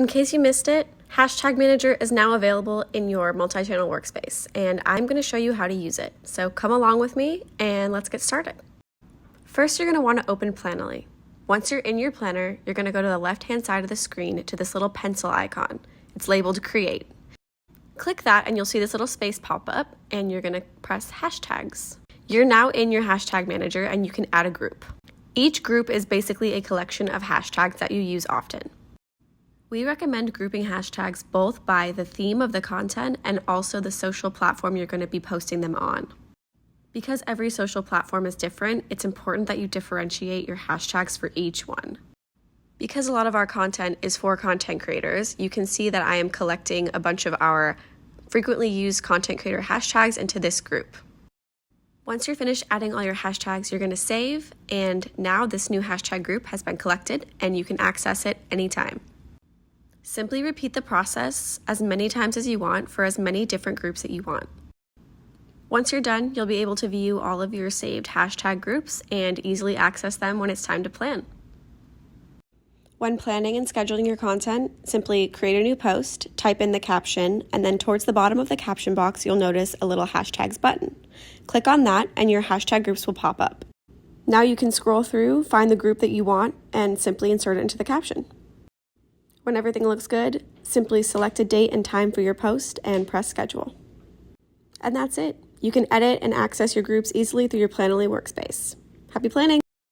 In case you missed it, Hashtag Manager is now available in your multi-channel workspace, and I'm going to show you how to use it. So come along with me and let's get started. First, you're going to want to open Planoly. Once you're in your planner, you're going to go to the left-hand side of the screen to this little pencil icon. It's labeled Create. Click that and you'll see this little space pop up, and you're going to press Hashtags. You're now in your Hashtag Manager and you can add a group. Each group is basically a collection of hashtags that you use often. We recommend grouping hashtags both by the theme of the content and also the social platform you're going to be posting them on. Because every social platform is different, it's important that you differentiate your hashtags for each one. Because a lot of our content is for content creators, you can see that I am collecting a bunch of our frequently used content creator hashtags into this group. Once you're finished adding all your hashtags, you're going to save, and now this new hashtag group has been collected and you can access it anytime. Simply repeat the process as many times as you want for as many different groups that you want. Once you're done, you'll be able to view all of your saved hashtag groups and easily access them when it's time to plan. When planning and scheduling your content, simply create a new post, type in the caption, and then towards the bottom of the caption box, you'll notice a little hashtags button. Click on that and your hashtag groups will pop up. Now you can scroll through, find the group that you want, and simply insert it into the caption. When everything looks good, simply select a date and time for your post and press schedule. And that's it. You can edit and access your groups easily through your Planoly workspace. Happy planning!